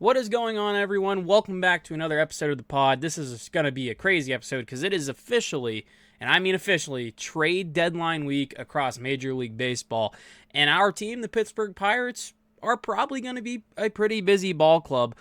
What is going on, everyone? Welcome back to another episode of the pod. This is going to be a crazy episode because it is officially, and I mean officially, trade deadline week across Major League Baseball. And our team, the Pittsburgh Pirates, are probably going to be a pretty busy ball club.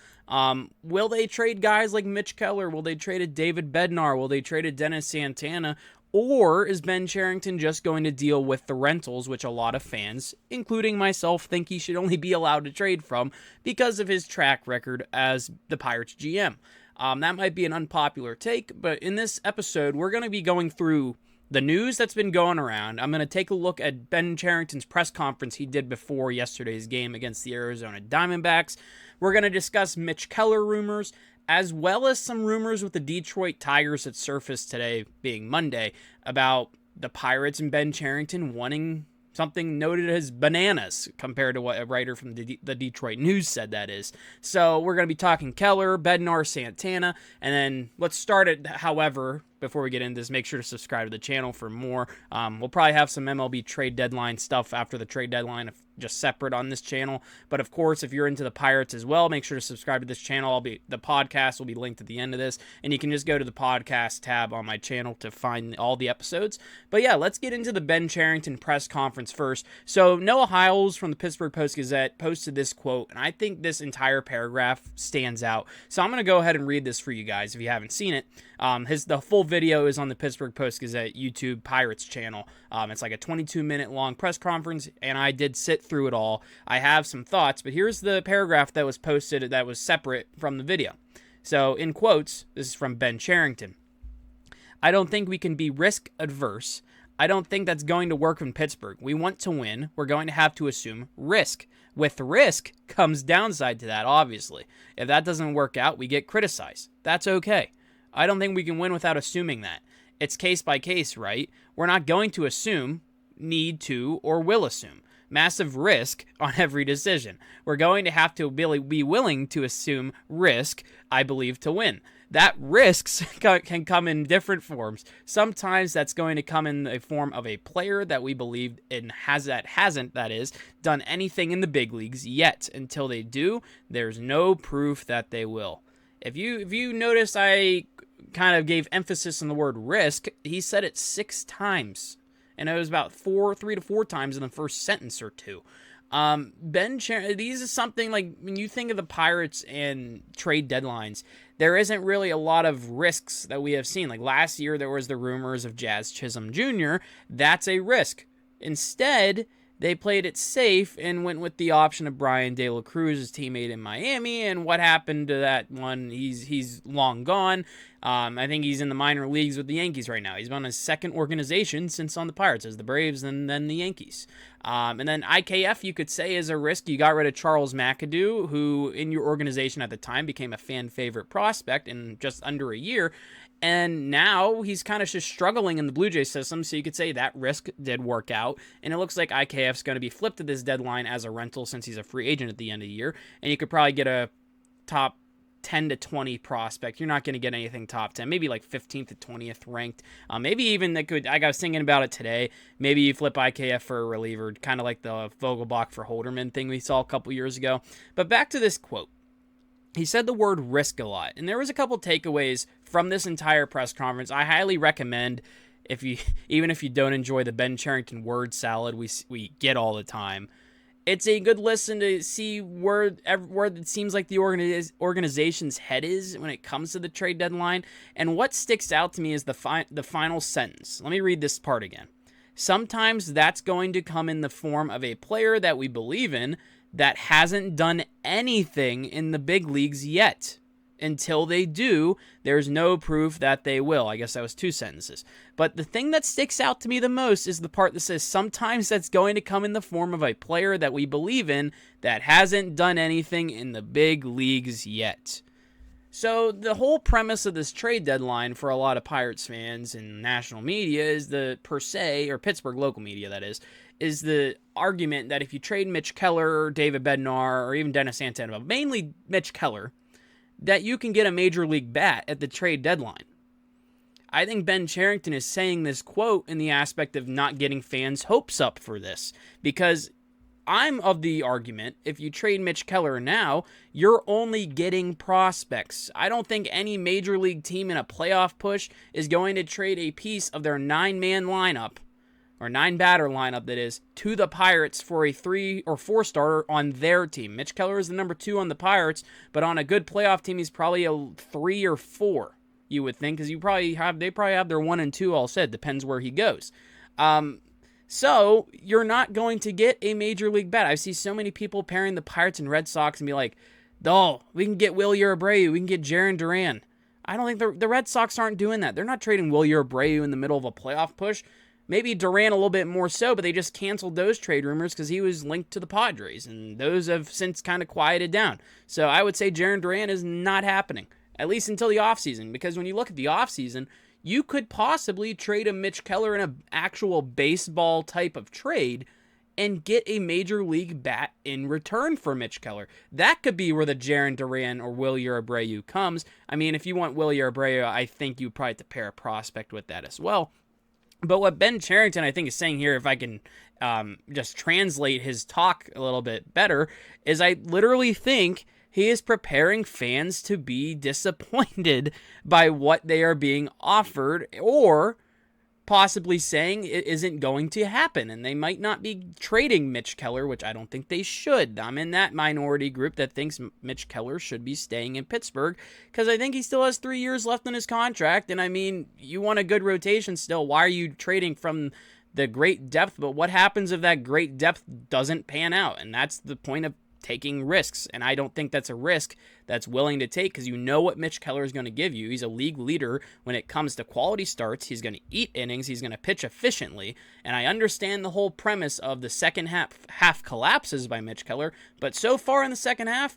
Will they trade guys like Mitch Keller? Will they trade a David Bednar? Will they trade a Dennis Santana? Or is Ben Cherington just going to deal with the rentals, which a lot of fans, including myself, think he should only be allowed to trade from because of his track record as the Pirates GM? That might be an unpopular take, but in this episode, we're going to be going through the news that's been going around. I'm going to take a look at Ben Cherington's press conference he did before yesterday's game against the Arizona Diamondbacks. We're going to discuss Mitch Keller rumors, as well as some rumors with the Detroit Tigers that surfaced today, being Monday, about the Pirates and Ben Cherington wanting something noted as bananas compared to what a writer from the Detroit News said that is. So we're going to be talking Keller, Bednar, Santana, and then let's start it, however, before we get into this, make sure to subscribe to the channel for more. We'll probably have some MLB trade deadline stuff after the trade deadline, just separate on this channel. But of course, if you're into the Pirates as well, make sure to subscribe to this channel. The podcast will be linked at the end of this, and you can just go to the podcast tab on my channel to find all the episodes. But yeah, let's get into the Ben Cherington press conference first. So Noah Hiles from the Pittsburgh Post-Gazette posted this quote, and I think this entire paragraph stands out. So I'm going to go ahead and read this for you guys if you haven't seen it. The full video is on the Pittsburgh Post-Gazette YouTube Pirates channel. It's like a 22-minute long press conference, and I did sit through it all. I have some thoughts, but here's the paragraph that was posted that was separate from the video. So, in quotes, this is from Ben Cherington. I don't think we can be risk adverse. I don't think that's going to work in Pittsburgh. We want to win. We're going to have to assume risk. With risk comes downside to that, obviously. If that doesn't work out, we get criticized. That's okay. I don't think we can win without assuming that. It's case by case, right? We're not going to assume, need to, or will assume. Massive risk on every decision. We're going to have to be willing to assume risk, I believe, to win. That risks can come in different forms. Sometimes that's going to come in the form of a player that we believe in hasn't done anything in the big leagues yet. Until they do, there's no proof that they will. If you notice, I kind of gave emphasis on the word risk. He said it 6 times, and it was about 3 to 4 times in the first sentence or two. These is something like when you think of the Pirates and trade deadlines, there isn't really a lot of risks that we have seen. Like last year, there was the rumors of Jazz Chisholm Jr. That's a risk. Instead, they played it safe and went with the option of Brian De La Cruz's teammate in Miami. And what happened to that one? He's long gone. I think he's in the minor leagues with the Yankees right now. He's on his second organization since on the Pirates, as the Braves and then the Yankees. And then IKF, you could say, is a risk. You got rid of Charles McAdoo, who in your organization at the time became a fan favorite prospect in just under a year. And now he's kind of just struggling in the Blue Jays system, so you could say that risk did work out. And it looks like IKF's going to be flipped at this deadline as a rental since he's a free agent at the end of the year. And you could probably get a top 10 to 20 prospect. You're not going to get anything top 10, maybe like 15th to 20th ranked. Maybe even I was thinking about it today. Maybe you flip IKF for a reliever, kind of like the Vogelbach for Holderman thing we saw a couple years ago. But back to this quote. He said the word risk a lot, and there was a couple takeaways from this entire press conference. I highly recommend, even if you don't enjoy the Ben Cherington word salad we get all the time, it's a good listen to see where it seems like the organization's head is when it comes to the trade deadline. And what sticks out to me is the final sentence. Let me read this part again. Sometimes that's going to come in the form of a player that we believe in that hasn't done anything in the big leagues yet. Until they do, there's no proof that they will. I guess that was 2 sentences. But the thing that sticks out to me the most is the part that says sometimes that's going to come in the form of a player that we believe in that hasn't done anything in the big leagues yet. So the whole premise of this trade deadline for a lot of Pirates fans and national media is or Pittsburgh local media that is the argument that if you trade Mitch Keller or David Bednar or even Dennis Santana, but mainly Mitch Keller, that you can get a major league bat at the trade deadline. I think Ben Cherington is saying this quote in the aspect of not getting fans' hopes up for this, because I'm of the argument, if you trade Mitch Keller now, you're only getting prospects. I don't think any major league team in a playoff push is going to trade a piece of their 9-man lineup, or 9-batter lineup that is, to the Pirates for a 3 or 4 starter on their team. Mitch Keller is the number 2 on the Pirates, but on a good playoff team, he's probably a 3 or 4, you would think, because they probably have their 1 and 2 all set. Depends where he goes. So you're not going to get a major league bat. I see so many people pairing the Pirates and Red Sox and be like, "Oh, we can get Wilyer Abreu, we can get Jarren Duran." I don't think the Red Sox aren't doing that. They're not trading Wilyer Abreu in the middle of a playoff push. Maybe Duran a little bit more so, but they just canceled those trade rumors because he was linked to the Padres, and those have since kind of quieted down. So I would say Jarren Duran is not happening, at least until the offseason, because when you look at the offseason, you could possibly trade a Mitch Keller in an actual baseball type of trade and get a major league bat in return for Mitch Keller. That could be where the Jarren Duran or Wilyer Abreu comes. I mean, if you want Wilyer Abreu, I think you probably have to pair a prospect with that as well. But what Ben Cherington, I think, is saying here, if I can just translate his talk a little bit better, is I literally think he is preparing fans to be disappointed by what they are being offered, or possibly saying it isn't going to happen, and they might not be trading Mitch Keller, which I don't think they should. I'm in that minority group that thinks Mitch Keller should be staying in Pittsburgh, because I think he still has 3 years left on his contract, and I mean, you want a good rotation still. Why are you trading from the great depth? But what happens if that great depth doesn't pan out? And that's the point of taking risks, and I don't think that's a risk that's willing to take, because you know what Mitch Keller is going to give you. He's a league leader when it comes to quality starts. He's going to eat innings. He's going to pitch efficiently, and I understand the whole premise of the second half collapses by Mitch Keller, but so far in the second half,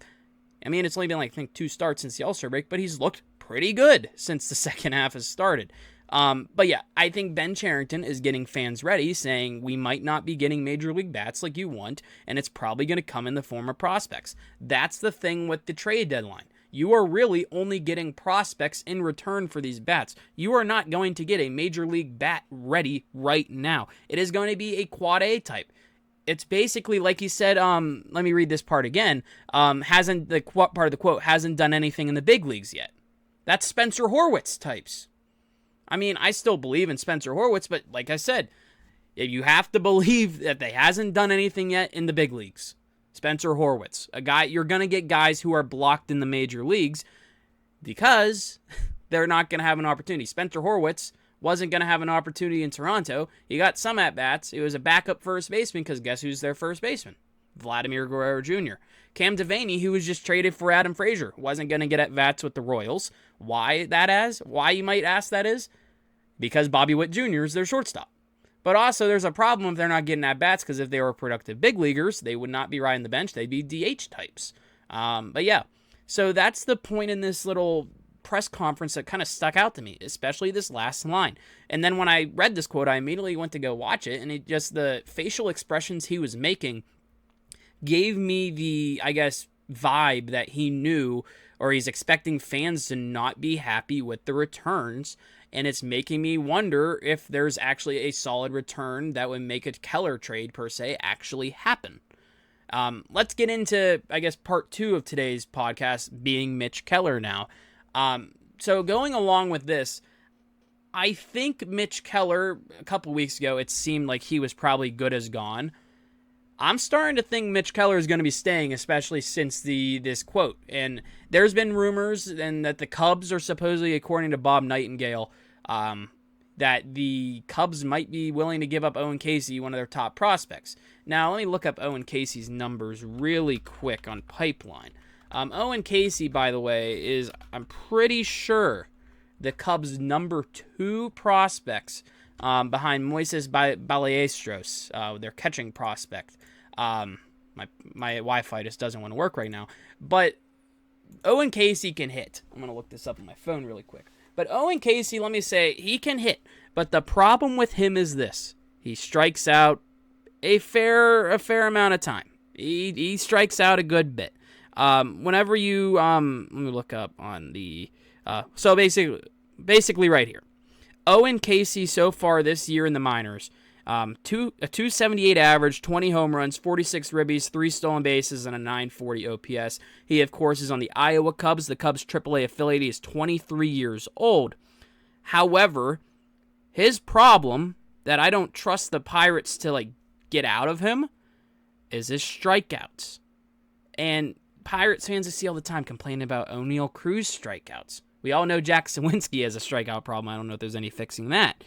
I mean, it's only been like, I think, 2 starts since the All-Star break, but he's looked pretty good since the second half has started. But yeah, I think Ben Cherington is getting fans ready, saying we might not be getting major league bats like you want, and it's probably going to come in the form of prospects. That's the thing with the trade deadline. You are really only getting prospects in return for these bats. You are not going to get a major league bat ready right now. It is going to be a quad A type. It's basically like he said, let me read this part again, hasn't done anything in the big leagues yet. That's Spencer Horwitz types. I mean, I still believe in Spencer Horwitz, but like I said, if you have to believe that they hasn't done anything yet in the big leagues. Spencer Horwitz, a guy, you're going to get guys who are blocked in the major leagues because they're not going to have an opportunity. Spencer Horwitz wasn't going to have an opportunity in Toronto. He got some at-bats. He was a backup first baseman because guess who's their first baseman? Vladimir Guerrero Jr. Cam Devaney, who was just traded for Adam Frazier, wasn't going to get at-bats with the Royals. Why you might ask that is? Because Bobby Witt Jr. is their shortstop. But also, there's a problem if they're not getting at-bats, because if they were productive big leaguers, they would not be riding the bench. They'd be DH types. But yeah, so that's the point in this little press conference that kind of stuck out to me, especially this last line. And then when I read this quote, I immediately went to go watch it, and the facial expressions he was making gave me the, I guess, vibe that he knew, or he's expecting fans to not be happy with the returns. And it's making me wonder if there's actually a solid return that would make a Keller trade, per se, actually happen. Let's get into, I guess, part 2 of today's podcast, being Mitch Keller now. So going along with this, I think Mitch Keller, a couple weeks ago, it seemed like he was probably good as gone. I'm starting to think Mitch Keller is going to be staying, especially since this quote. And there's been rumors and that the Cubs are supposedly, according to Bob Nightingale, that the Cubs might be willing to give up Owen Casey, one of their top prospects. Now, let me look up Owen Casey's numbers really quick on Pipeline. Owen Casey, by the way, is, I'm pretty sure, the Cubs' number 2 prospects behind Moises Ballesteros, their catching prospect. My Wi-Fi just doesn't want to work right now. But Owen Casey can hit. I'm going to look this up on my phone really quick. But Owen Casey, let me say, he can hit. But the problem with him is this. He strikes out a fair amount of time. He strikes out a good bit. Whenever you, let me look up on the, so basically right here. Owen Casey so far this year in the minors, A 278 average, 20 home runs, 46 ribbies, 3 stolen bases, and a 940 OPS. He, of course, is on the Iowa Cubs. The Cubs AAA affiliate. He is 23 years old. However, his problem that I don't trust the Pirates to get out of him is his strikeouts. And Pirates fans I see all the time complaining about O'Neal Cruz strikeouts. We all know Jack Sawinski has a strikeout problem. I don't know if there's any fixing that.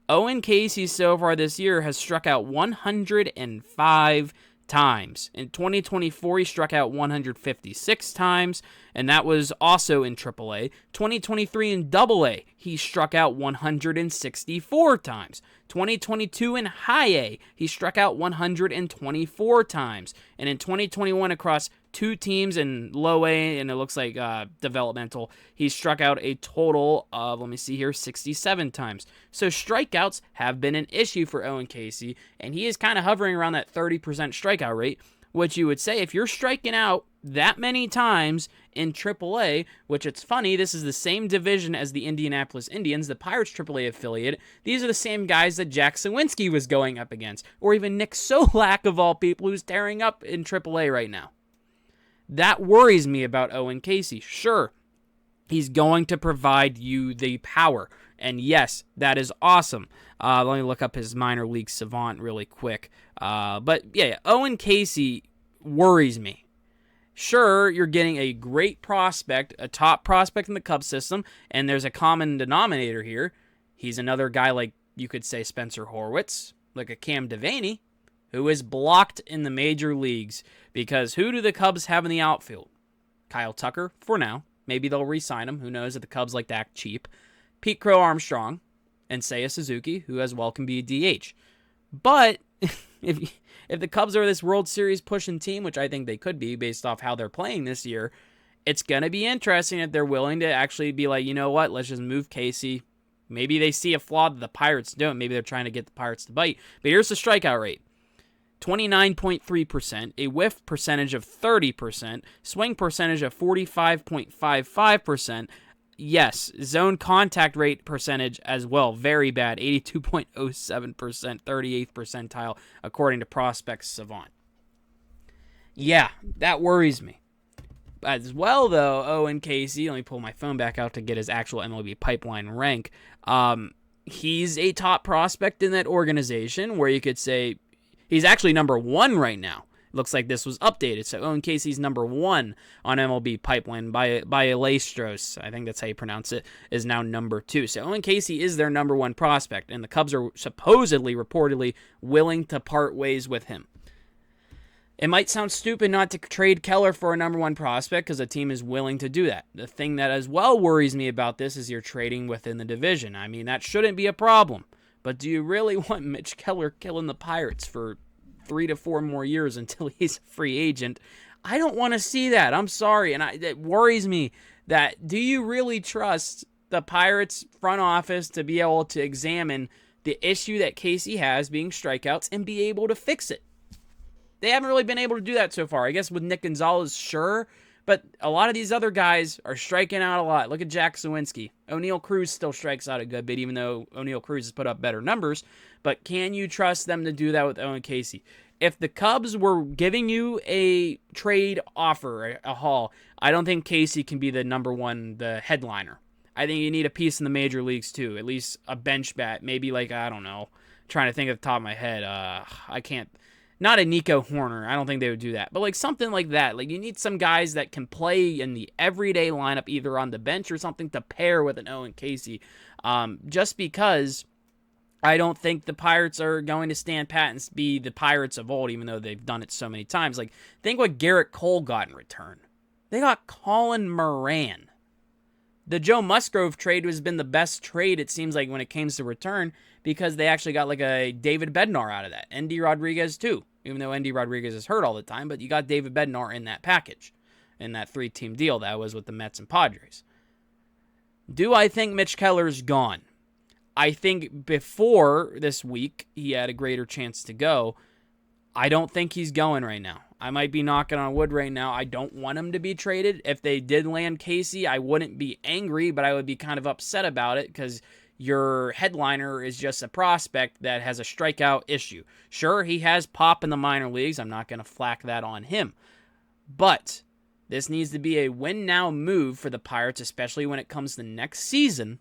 Owen Casey so far this year has struck out 105 times. In 2024, he struck out 156 times, and that was also in AAA. 2023 in AA, he struck out 164 times. 2022 in High A, he struck out 124 times. And in 2021 across 2 teams in Low A, and it looks like developmental, he struck out a total of, 67 times. So strikeouts have been an issue for Owen Casey, and he is kind of hovering around that 30% strikeout rate, which you would say if you're striking out that many times in AAA, which it's funny, this is the same division as the Indianapolis Indians, the Pirates AAA affiliate. These are the same guys that Jack Sawinski was going up against, or even Nick Solak of all people, who's tearing up in AAA right now. That worries me about Owen Casey. Sure, he's going to provide you the power, and yes, that is awesome. Let me look up his minor league savant really quick. But yeah, Owen Casey worries me. Sure, you're getting a great prospect, a top prospect in the Cubs system, and there's a common denominator here. He's another guy like, you could say, Spencer Horwitz, like a Cam Devaney, who is blocked in the major leagues, because who do the Cubs have in the outfield? Kyle Tucker, for now. Maybe they'll re-sign him. Who knows if the Cubs like to act cheap. Pete Crow Armstrong, and Seiya Suzuki, who as well can be a DH. But if the Cubs are this World Series pushing team, which I think they could be based off how they're playing this year, it's going to be interesting if they're willing to actually be like, you know what, let's just move Casey. Maybe they see a flaw that the Pirates don't. Maybe they're trying to get the Pirates to bite. But here's the strikeout rate. 29.3%, a whiff percentage of 30%, swing percentage of 45.55%. Yes, zone contact rate percentage as well, very bad, 82.07%, 38th percentile, according to Prospect Savant. Yeah, that worries me. As well, though, Owen Casey, let me pull my phone back out to get his actual MLB pipeline rank. He's a top prospect in that organization, where you could say he's actually number 1 right now. Looks like this was updated. So Owen Casey's number 1 on MLB Pipeline by Alastros, I think that's how you pronounce it, is now number 2. So Owen Casey is their number 1 prospect, and the Cubs are reportedly willing to part ways with him. It might sound stupid not to trade Keller for a number 1 prospect because a team is willing to do that. The thing that as well worries me about this is you're trading within the division. I mean, that shouldn't be a problem. But do you really want Mitch Keller killing the Pirates for 3 to 4 more years until he's a free agent? I don't want to see that. I'm sorry. And it worries me that, do you really trust the Pirates front office to be able to examine the issue that Casey has, being strikeouts, and be able to fix it? They haven't really been able to do that so far. I guess with Nick Gonzalez, sure. But a lot of these other guys are striking out a lot. Look at Jack Sawinski. O'Neal Cruz still strikes out a good bit, even though O'Neal Cruz has put up better numbers. But can you trust them to do that with Owen Casey? If the Cubs were giving you a trade offer, a haul, I don't think Casey can be the number 1, the headliner. I think you need a piece in the major leagues too. At least a bench bat. Maybe I don't know. I'm trying to think of the top of my head. I can't. Not a Nico Horner. I don't think they would do that. But something like that. You need some guys that can play in the everyday lineup, either on the bench or something, to pair with an Owen Casey. Just because I don't think the Pirates are going to stand pat and be the Pirates of old, even though they've done it so many times. Think what Garrett Cole got in return. They got Colin Moran. The Joe Musgrove trade has been the best trade, it seems like, when it comes to return, because they actually got a David Bednar out of that. Endy Rodriguez, too. Even though Endy Rodriguez is hurt all the time, but you got David Bednar in that package, in that 3-team deal that was with the Mets and Padres. Do I think Mitch Keller's gone? I think before this week, he had a greater chance to go. I don't think he's going right now. I might be knocking on wood right now. I don't want him to be traded. If they did land Casey, I wouldn't be angry, but I would be kind of upset about it, because your headliner is just a prospect that has a strikeout issue. Sure, he has pop in the minor leagues. I'm not going to flack that on him. But this needs to be a win-now move for the Pirates, especially when it comes to next season,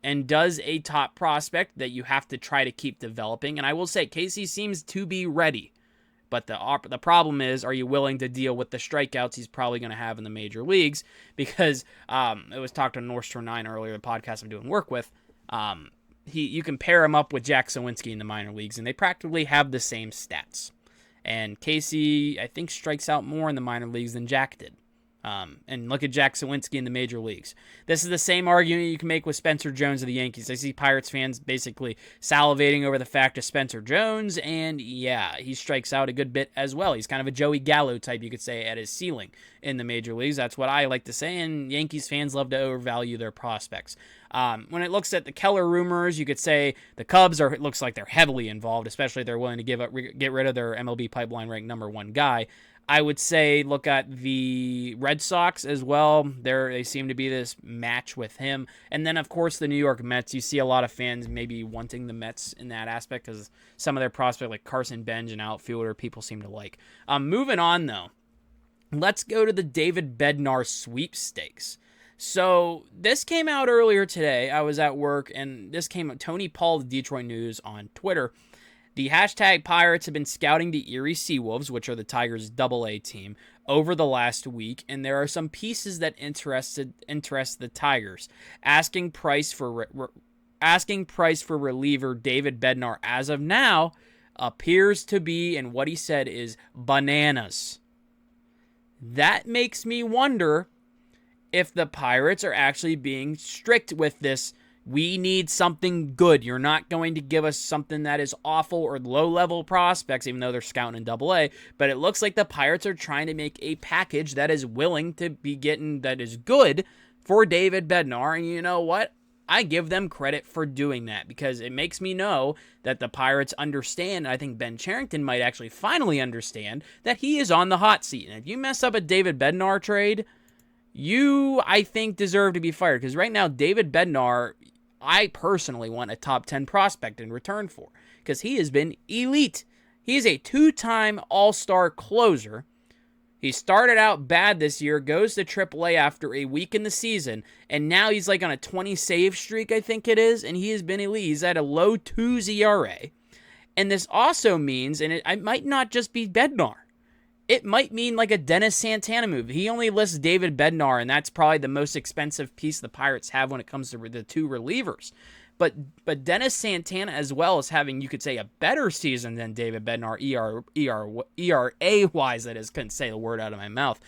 and does a top prospect that you have to try to keep developing. And I will say, Casey seems to be ready. But the problem is, are you willing to deal with the strikeouts he's probably going to have in the major leagues? Because it was talked on North Shore 9 earlier, the podcast I'm doing work with. You can pair him up with Jack Sawinski in the minor leagues, and they practically have the same stats. And Casey, I think, strikes out more in the minor leagues than Jack did. And look at Jack Sawinski in the major leagues. This is the same argument you can make with Spencer Jones of the Yankees. I see Pirates fans basically salivating over the fact of Spencer Jones, and yeah, he strikes out a good bit as well. He's kind of a Joey Gallo type, you could say, at his ceiling in the major leagues. That's what I like to say, and Yankees fans love to overvalue their prospects. When it looks at the Keller rumors, you could say the Cubs it looks like they're heavily involved, especially if they're willing to get rid of their MLB pipeline ranked number 1 guy. I would say look at the Red Sox as well. They seem to be this match with him. And then, of course, the New York Mets. You see a lot of fans maybe wanting the Mets in that aspect because some of their prospects like Carson Bench, an outfielder, people seem to like. Moving on, though, let's go to the David Bednar sweepstakes. So this came out earlier today. I was at work, and this came out. Tony Paul, the Detroit News, on Twitter. The hashtag Pirates have been scouting the Erie Seawolves, which are the Tigers' AA team, over the last week, and there are some pieces that interest the Tigers. Asking price for reliever David Bednar as of now appears to be, and what he said is bananas. That makes me wonder if the Pirates are actually being strict with this. We need something good. You're not going to give us something that is awful or low-level prospects, even though they're scouting in AA. But it looks like the Pirates are trying to make a package that is willing to be getting, that is good for David Bednar. And you know what? I give them credit for doing that because it makes me know that the Pirates understand, and I think Ben Cherington might actually finally understand, that he is on the hot seat. And if you mess up a David Bednar trade, you, I think, deserve to be fired. Because right now, David Bednar, I personally want a top 10 prospect in return for, because he has been elite. He is a 2-time All-Star closer. He started out bad this year, goes to AAA after a week in the season, and now he's like on a 20-save streak, I think it is, and he has been elite. He's at a low 2s ERA. And this also means, and it might not just be Bednar, it might mean like a Dennis Santana move. He only lists David Bednar, and that's probably the most expensive piece the Pirates have when it comes to the 2 relievers. But Dennis Santana as well is having, you could say, a better season than David Bednar, ERA-wise, that is, couldn't say the word out of my mouth.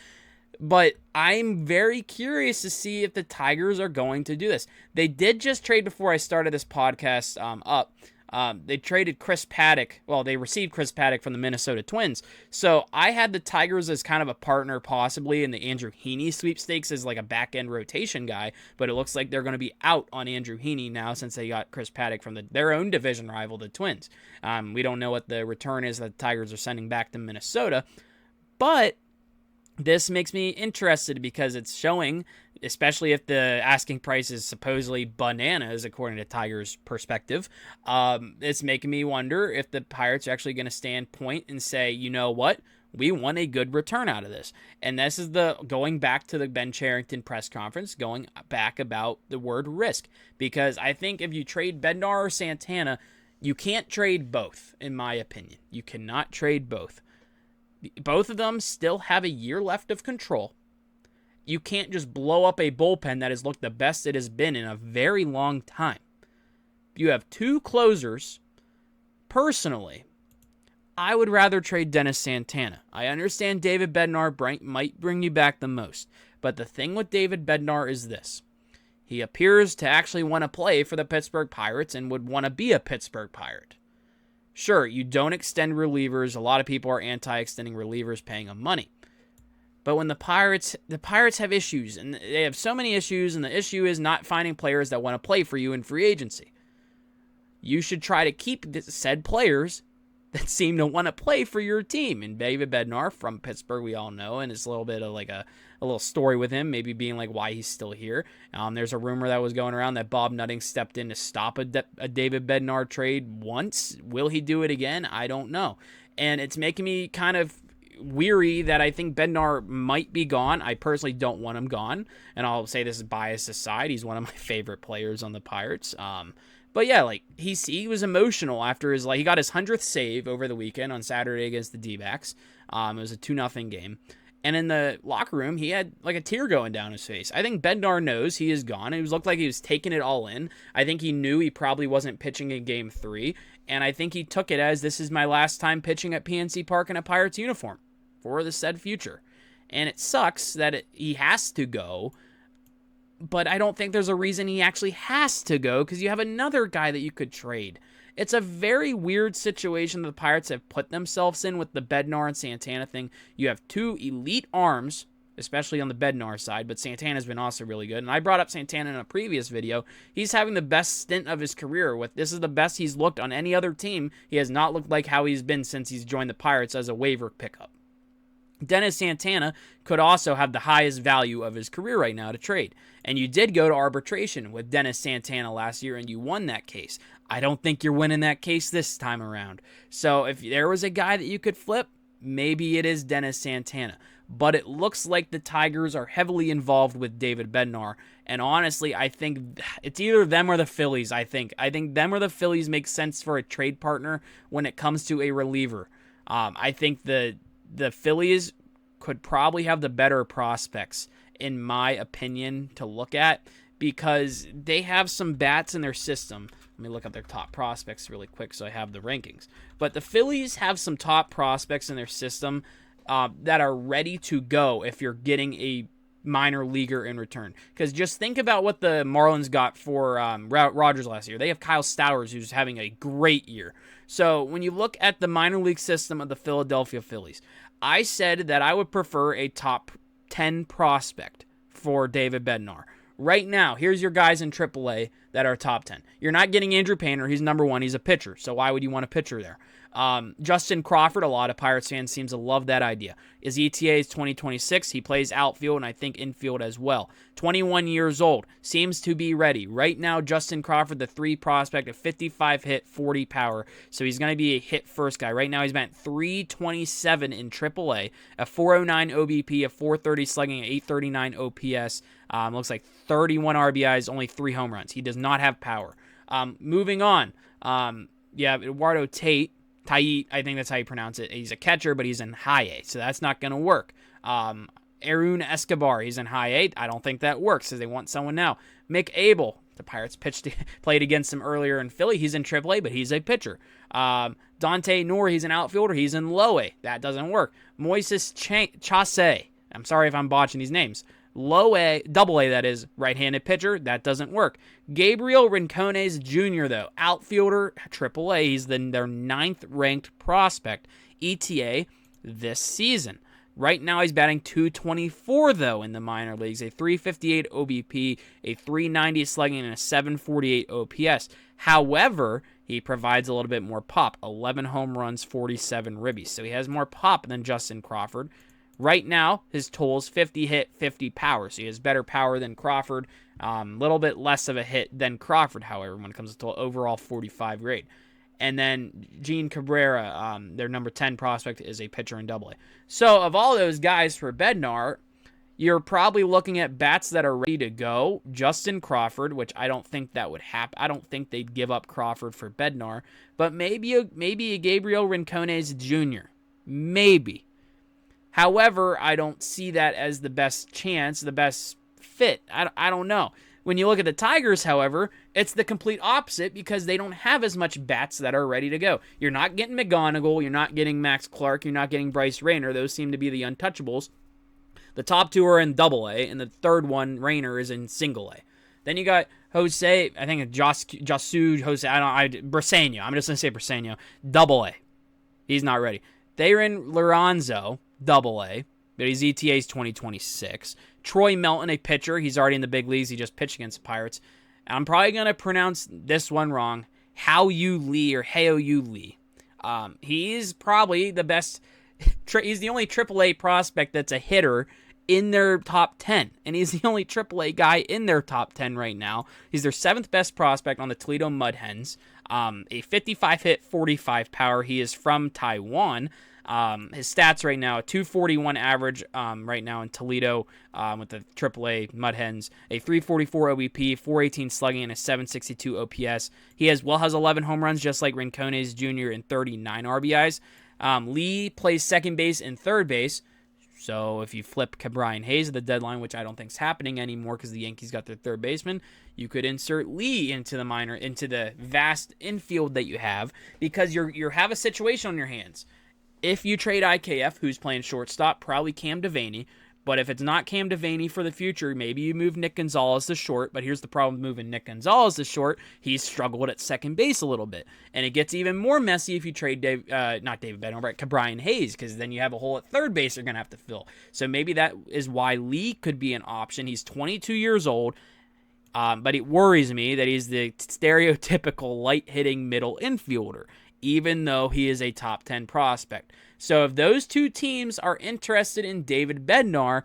But I'm very curious to see if the Tigers are going to do this. They did just trade before I started this podcast up. They traded Chris Paddock. Well, they received Chris Paddock from the Minnesota Twins. So I had the Tigers as kind of a partner possibly in the Andrew Heaney sweepstakes as like a back-end rotation guy. But it looks like they're going to be out on Andrew Heaney now since they got Chris Paddock from their own division rival, the Twins. We don't know what the return is that the Tigers are sending back to Minnesota. But this makes me interested because it's showing, especially if the asking price is supposedly bananas, according to Tiger's perspective, it's making me wonder if the Pirates are actually going to stand point and say, you know what, we want a good return out of this. And this is going back to the Ben Cherington press conference, going back about the word risk. Because I think if you trade Bednar or Santana, you can't trade both, in my opinion. You cannot trade both. Both of them still have a year left of control. You can't just blow up a bullpen that has looked the best it has been in a very long time. You have 2 closers. Personally, I would rather trade Dennis Santana. I understand David Bednar might bring you back the most. But the thing with David Bednar is this. He appears to actually want to play for the Pittsburgh Pirates and would want to be a Pittsburgh Pirate. Sure, you don't extend relievers. A lot of people are anti-extending relievers, paying them money. But when the Pirates have issues, and they have so many issues, and the issue is not finding players that want to play for you in free agency. You should try to keep said players that seem to want to play for your team. And David Bednar from Pittsburgh, we all know, and it's a little bit of like a little story with him, maybe being like why he's still here. There's a rumor that was going around that Bob Nutting stepped in to stop a David Bednar trade once. Will he do it again? I don't know. And it's making me kind of weary that I think Bednar might be gone. I personally don't want him gone, and I'll say this is bias aside. He's one of my favorite players on the Pirates. But yeah, like he was emotional after he got his 100th save over the weekend on Saturday against the D-backs. It was a 2-0 game. And in the locker room, he had like a tear going down his face. I think Bednar knows he is gone. It looked like he was taking it all in. I think he knew he probably wasn't pitching in Game 3. And I think he took it as, this is my last time pitching at PNC Park in a Pirates uniform for the said future. And it sucks that he has to go. But I don't think there's a reason he actually has to go, because you have another guy that you could trade. It's a very weird situation that the Pirates have put themselves in with the Bednar and Santana thing. You have two elite arms, especially on the Bednar side, but Santana's been also really good. And I brought up Santana in a previous video. He's having the best stint of his career. This is the best he's looked on any other team. He has not looked like how he's been since he's joined the Pirates as a waiver pickup. Dennis Santana could also have the highest value of his career right now to trade. And you did go to arbitration with Dennis Santana last year, and you won that case. I don't think you're winning that case this time around. So if there was a guy that you could flip, maybe it is Dennis Santana. But it looks like the Tigers are heavily involved with David Bednar. And honestly, I think it's either them or the Phillies, I think. I think them or the Phillies make sense for a trade partner when it comes to a reliever. I think the Phillies could probably have the better prospects, in my opinion, to look at, because they have some bats in their system. Let me look up their top prospects really quick so I have the rankings. But the Phillies have some top prospects in their system that are ready to go if you're getting a minor leaguer in return. Because just think about what the Marlins got for Rogers last year. They have Kyle Stowers, who's having a great year. So when you look at the minor league system of the Philadelphia Phillies, I said that I would prefer a top 10 prospect for David Bednar. Right now, here's your guys in AAA that are top 10. You're not getting Andrew Painter. He's number 1. He's a pitcher. So why would you want a pitcher there? Justin Crawford, a lot of Pirates fans seems to love that idea. His ETA is 2026. He plays outfield and I think infield as well. 21 years old. Seems to be ready. Right now, Justin Crawford, the 3 prospect, a 55 hit, 40 power. So he's going to be a hit first guy. Right now, he's batting .327 in AAA, a 409 OBP, a 430 slugging, an 839 OPS. Looks like 31 RBIs, only 3 home runs. He does not have power. Moving on. Eduardo Tate, I think that's how you pronounce it. He's a catcher, but he's in high A, so that's not going to work. Arun Escobar, he's in high A. I don't think that works, because they want someone now. Mick Abel, the Pirates played against him earlier in Philly. He's in AAA, but he's a pitcher. Dante Noor, he's an outfielder. He's in low A. That doesn't work. Moises Chase, I'm sorry if I'm botching these names. Low A, double A, that is, right-handed pitcher. That doesn't work. Gabriel Rincones Jr., though, outfielder, AAA. He's their 9th ranked prospect, ETA, this season. Right now, he's batting .224, though, in the minor leagues. A 358 OBP, a 390 slugging, and a 748 OPS. However, he provides a little bit more pop. 11 home runs, 47 ribbies. So he has more pop than Justin Crawford. Right now, his total is 50 hit, 50 power. So he has better power than Crawford. Little bit less of a hit than Crawford, however, when it comes to overall 45 grade. And then Gene Cabrera, their number 10 prospect, is a pitcher in AA. So of all those guys for Bednar, you're probably looking at bats that are ready to go. Justin Crawford, which I don't think that would happen. I don't think they'd give up Crawford for Bednar. But maybe a Gabriel Rincones Jr. Maybe. However, I don't see that as the best chance, the best fit. I don't know. When you look at the Tigers, however, it's the complete opposite, because they don't have as much bats that are ready to go. You're not getting McGonigal. You're not getting Max Clark. You're not getting Bryce Rayner. Those seem to be the untouchables. The top 2 are in AA, and the third one, Rayner, is in single A. Then you got Jose, I think Josu, Jose, Briseño. I'm just going to say Briseño, AA. He's not ready. Thayron Lorenzo, AA, but his ETA is 2026. Troy Melton, a pitcher. He's already in the big leagues. He just pitched against the Pirates. I'm probably going to pronounce this one wrong. Hao-Yu Lee or Hao-Yu Lee. He's probably the best. He's the only AAA prospect that's a hitter in their top 10, and he's the only AAA guy in their top 10 right now. He's their 7th best prospect on the Toledo Mud Hens. A 55 hit, 45 power. He is from Taiwan. His stats right now, a 241 average right now in Toledo with the AAA Mud Hens, a 344 OBP, 418 slugging, and a 762 OPS. He has 11 home runs, just like Rincones Jr. and 39 RBIs. Lee plays second base and third base. So if you flip Ke'Bryan Hayes at the deadline, which I don't think is happening anymore because the Yankees got their third baseman, you could insert Lee into the vast infield that you have, because you have a situation on your hands. If you trade IKF, who's playing shortstop, probably Cam Devaney. But if it's not Cam Devaney for the future, maybe you move Nick Gonzalez to short. But here's the problem with moving Nick Gonzalez to short. He's struggled at second base a little bit. And it gets even more messy if you trade not David Bednar, but Ke'Bryan Hayes, because then you have a hole at third base you're going to have to fill. So maybe that is why Lee could be an option. He's 22 years old, but it worries me that he's the stereotypical light-hitting middle infielder, even though he is a top 10 prospect. So if those two teams are interested in David Bednar,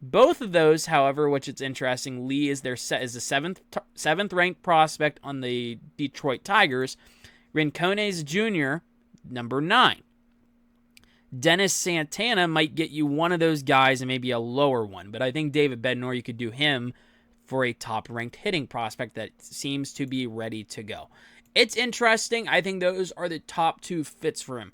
both of those, however, which it's interesting, Lee is the seventh ranked prospect on the Detroit Tigers. Rincones Jr., number 9. Dennis Santana might get you one of those guys and maybe a lower one, but I think David Bednar, you could do him for a top-ranked hitting prospect that seems to be ready to go. It's interesting. I think those are the top 2 fits for him.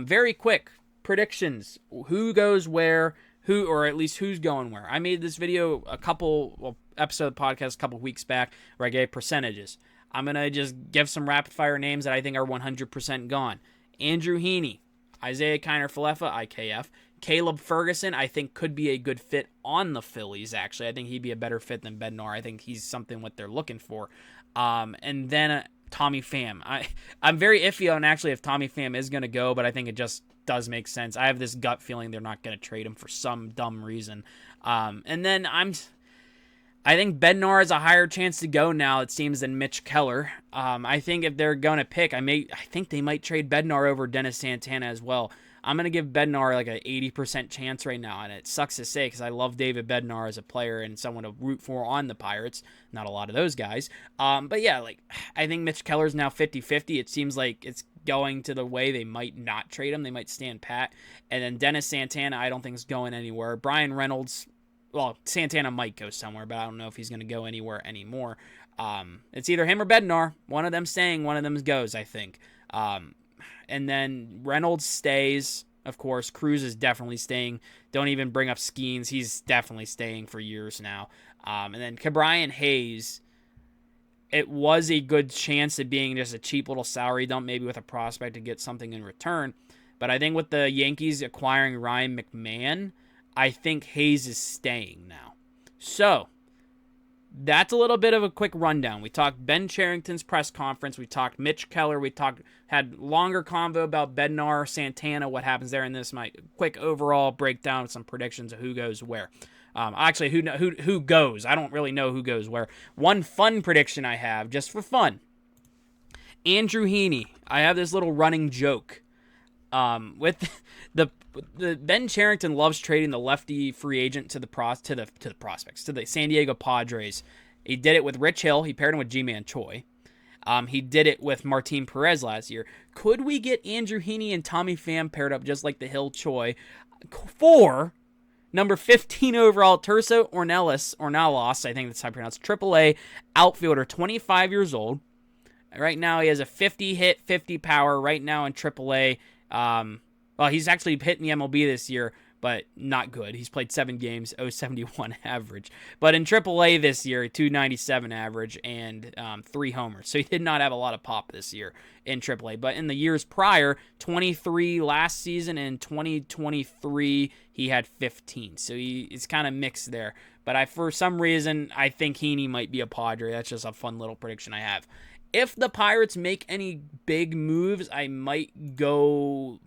Very quick predictions. Who goes where, or at least who's going where. I made this video episode of the podcast a couple weeks back where I gave percentages. I'm going to just give some rapid-fire names that I think are 100% gone. Andrew Heaney, Isaiah Kiner-Falefa, IKF. Caleb Ferguson, I think, could be a good fit on the Phillies, actually. I think he'd be a better fit than Bednar. I think he's something what they're looking for. And then Tommy Pham. I'm very iffy on actually if Tommy Pham is going to go, but I think it just does make sense. I have this gut feeling they're not going to trade him for some dumb reason. And then I think Bednar has a higher chance to go now, it seems, than Mitch Keller. I think if they're going to pick, I think they might trade Bednar over Dennis Santana as well. I'm going to give Bednar like an 80% chance right now, and it sucks to say because I love David Bednar as a player and someone to root for on the Pirates. Not a lot of those guys. But yeah, I think Mitch Keller's now 50-50. It seems like it's going to the way they might not trade him. They might stand pat. And then Dennis Santana, I don't think is going anywhere. Brian Reynolds, well, Santana might go somewhere, but I don't know if he's going to go anywhere anymore. It's either him or Bednar. One of them staying, one of them goes, I think. And then Reynolds stays, of course. Cruz is definitely staying. Don't even bring up Skeens. He's definitely staying for years now. And then Ke'Bryan Hayes, it was a good chance of being just a cheap little salary dump, maybe with a prospect to get something in return. But I think with the Yankees acquiring Ryan McMahon, I think Hayes is staying now. So that's a little bit of a quick rundown. We talked Ben Cherington's press conference. We talked Mitch Keller. We had longer convo about Bednar, Santana, what happens there. And this my quick overall breakdown with some predictions of who goes where. Actually, who goes? I don't really know who goes where. One fun prediction I have, just for fun. Andrew Heaney. I have this little running joke. With the Ben Cherington loves trading the lefty free agent to the prospects, to the San Diego Padres. He did it with Rich Hill. He paired him with G-Man Choi. He did it with Martin Perez last year. Could we get Andrew Heaney and Tommy Pham paired up just like the Hill Choi for number 15 overall Terso Ornelas, I think that's how you pronounce it, AAA outfielder, 25 years old. Right now he has a 50 hit, 50 power right now in AAA. Well, he's actually hitting the MLB this year, but not good. He's played 7 games, 0.71 average. But in AAA this year, 297 average and 3 homers. So he did not have a lot of pop this year in AAA. But in the years prior, 23 last season and 2023, he had 15. So it's kind of mixed there. But for some reason, I think Heaney might be a Padre. That's just a fun little prediction I have. If the Pirates make any big moves, I might do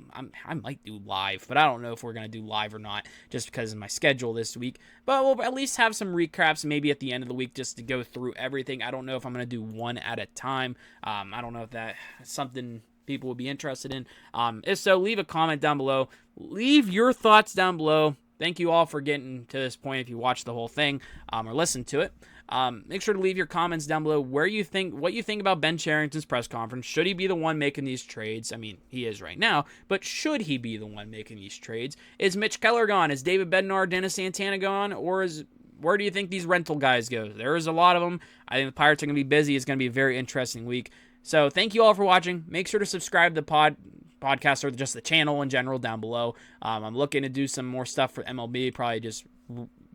live, but I don't know if we're going to do live or not just because of my schedule this week. But we'll at least have some recaps maybe at the end of the week just to go through everything. I don't know if I'm going to do one at a time. I don't know if that's something people would be interested in. If so, leave a comment down below. Leave your thoughts down below. Thank you all for getting to this point if you watched the whole thing or listened to it. Make sure to leave your comments down below what you think about Ben Cherington's press conference. Should he be the one making these trades? I mean, he is right now, but should he be the one making these trades? Is Mitch Keller gone? Is David Bednar, Dennis Santana gone? Or where do you think these rental guys go? There is a lot of them. I think the Pirates are going to be busy. It's going to be a very interesting week. So thank you all for watching. Make sure to subscribe to the podcast or just the channel in general down below. I'm looking to do some more stuff for MLB, probably just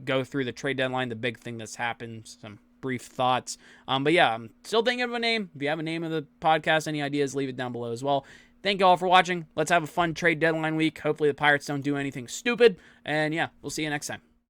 go through the trade deadline, the big thing that's happened, some brief thoughts. But yeah, I'm still thinking of a name. If you have a name of the podcast, any ideas, leave it down below as well. Thank you all for watching. Let's have a fun trade deadline week. Hopefully the Pirates don't do anything stupid. And yeah, we'll see you next time.